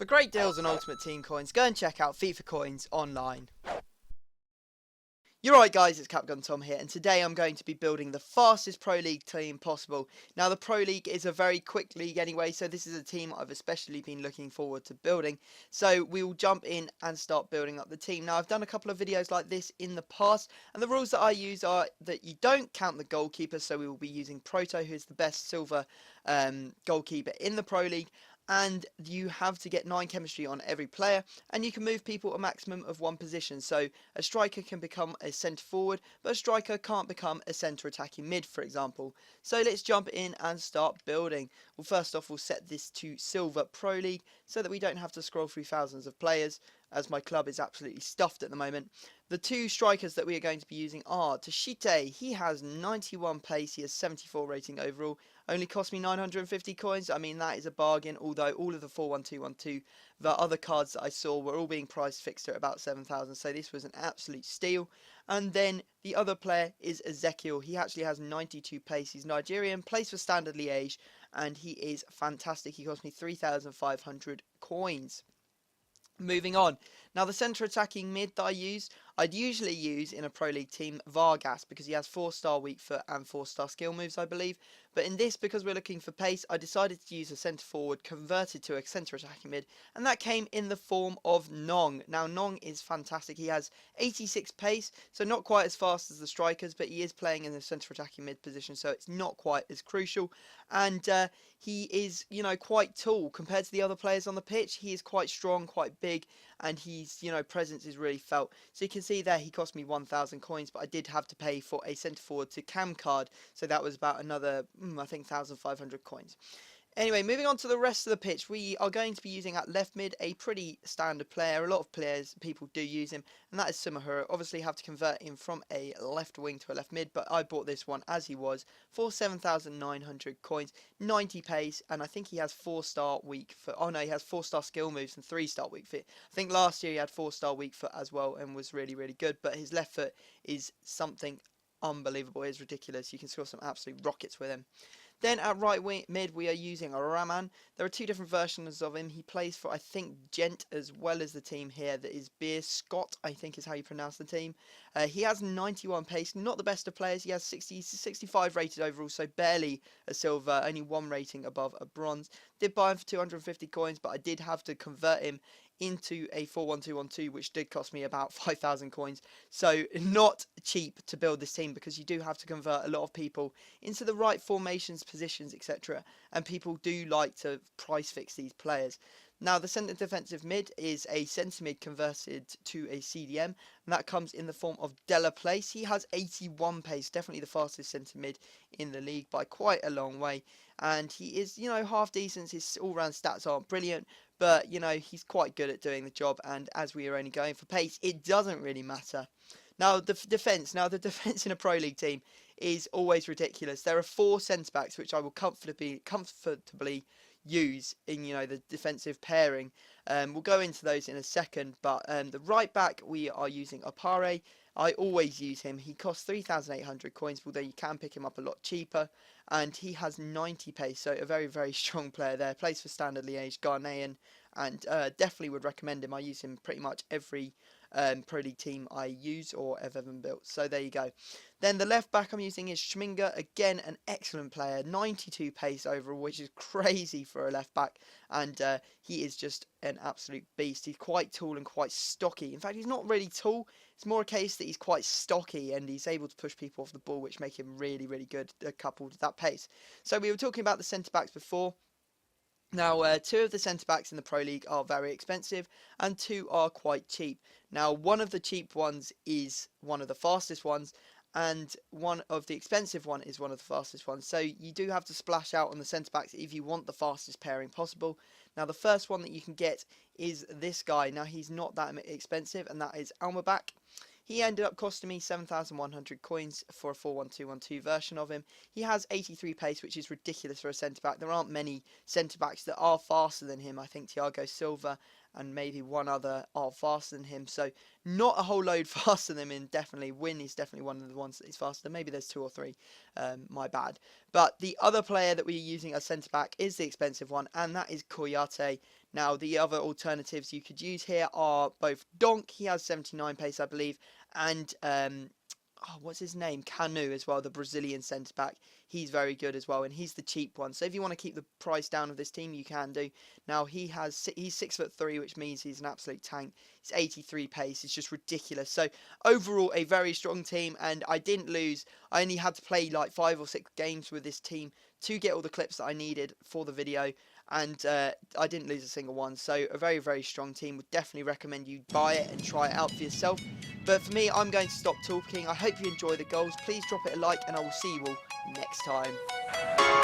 For great deals on Ultimate Team coins, go and check out FIFA Coins online. You're right guys, it's Capgun Tom here, and today I'm going to be building the fastest Pro League team possible. Now the Pro League is a very quick league anyway, so this is a team I've especially been looking forward to building. So we will jump in and start building up the team. Now I've done a couple of videos like this in the past, and the rules that I use are that you don't count the goalkeeper, so we will be using Proto, who's the best silver goalkeeper in the Pro League. And you have to get 9 chemistry on every player, and you can move people a maximum of 1 position. So a striker can become a centre forward, but a striker can't become a centre attacking mid, for example. So let's jump in and start building. Well, first off, we'll set this to Silver Pro League so that we don't have to scroll through thousands of players, as my club is absolutely stuffed at the moment. The 2 strikers that we are going to be using are Toshite. He has 91 pace, he has 74 rating overall. Only cost me 950 coins. I mean, that is a bargain, although all of the 41212, the other cards that I saw were all being price fixed at about 7,000, so this was an absolute steal. And then the other player is Ezekiel. He actually has 92 pace. He's Nigerian, plays for Standard Liège, and he is fantastic. He cost me 3,500 coins. Moving on. Now the centre attacking mid that I'd usually use in a Pro League team Vargas, because he has 4-star weak foot and 4-star skill moves, I believe. But in this, because we're looking for pace, I decided to use a centre forward converted to a centre attacking mid, and that came in the form of Nong. Now Nong is fantastic. He has 86 pace, so not quite as fast as the strikers, but he is playing in the centre attacking mid position, so it's not quite as crucial. And he is, quite tall compared to the other players on the pitch. He is quite strong, quite big, and his, presence is really felt. So you can see there he cost me 1,000 coins, but I did have to pay for a centre forward to cam card, so that was about another, I think, 1,500 coins. Anyway, moving on to the rest of the pitch, we are going to be using at left mid a pretty standard player. A lot of people do use him, and that is Sumahura. Obviously, have to convert him from a left wing to a left mid, but I bought this one as he was for 7,900 coins, 90 pace, and I think he has 4-star weak foot. Oh no, he has 4-star skill moves and 3-star weak foot. I think last year he had 4-star weak foot as well and was really, really good, but his left foot is something unbelievable. It's ridiculous. You can score some absolute rockets with him. Then at right mid, we are using a Raman. There are 2 different versions of him. He plays for, I think, Gent as well as the team here. That is Beer Scott, I think is how you pronounce the team. He has 91 pace, not the best of players. He has 65 rated overall, so barely a silver, only 1 rating above a bronze. Did buy him for 250 coins, but I did have to convert him into a 41212, which did cost me about 5,000 coins. So not cheap to build this team, because you do have to convert a lot of people into the right formations, positions, etc. And people do like to price fix these players. Now the centre defensive mid is a centre mid converted to a CDM, and that comes in the form of Della Place. He has 81 pace, definitely the fastest centre mid in the league by quite a long way. And he is, half decent. His all-round stats aren't brilliant, but, he's quite good at doing the job. And as we are only going for pace, it doesn't really matter. Now the defence in a Pro League team is always ridiculous. There are 4 centre-backs which I will comfortably use in, the defensive pairing. We'll go into those in a second, but the right back we are using Apare. I always use him. He costs 3,800 coins, although you can pick him up a lot cheaper, and he has 90 pace, so a very, very strong player there. Plays for Standard Liège, Ghanaian, and definitely would recommend him. I use him pretty much every Pro League team I use or have ever built. So there you go. Then the left back I'm using is Schminger. Again, an excellent player. 92 pace overall, which is crazy for a left back. And he is just an absolute beast. He's quite tall and quite stocky. In fact, he's not really tall. It's more a case that he's quite stocky and he's able to push people off the ball, which make him really, really good coupled with that pace. So we were talking about the centre-backs before. Now, 2 of the centre-backs in the Pro League are very expensive, and 2 are quite cheap. Now, one of the cheap ones is one of the fastest ones, and one of the expensive one is one of the fastest ones. So you do have to splash out on the centre-backs if you want the fastest pairing possible. Now, the first one that you can get is this guy. Now, he's not that expensive, and that is Almabak. He ended up costing me 7,100 coins for a 41212 version of him. He has 83 pace, which is ridiculous for a centre-back. There aren't many centre-backs that are faster than him. I think Thiago Silva and maybe one other are faster than him. So not a whole load faster than him. Definitely, Win is definitely one of the ones that is faster. Maybe there's 2 or 3. My bad. But the other player that we're using as centre-back is the expensive one, and that is Koyate. Now, the other alternatives you could use here are both Donk, he has 79 pace, I believe, and oh, what's his name? Canu as well, the Brazilian centre back. He's very good as well, and he's the cheap one. So if you want to keep the price down of this team, you can do. Now he's 6'3", which means he's an absolute tank. He's 83 pace. It's just ridiculous. So overall, a very strong team, and I didn't lose. I only had to play like 5 or 6 games with this team to get all the clips that I needed for the video. And I didn't lose a single one. So a very, very strong team. Would definitely recommend you buy it and try it out for yourself. But for me, I'm going to stop talking. I hope you enjoy the goals. Please drop it a like, and I will see you all next time.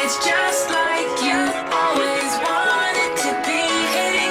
It's just like you always wanted to be.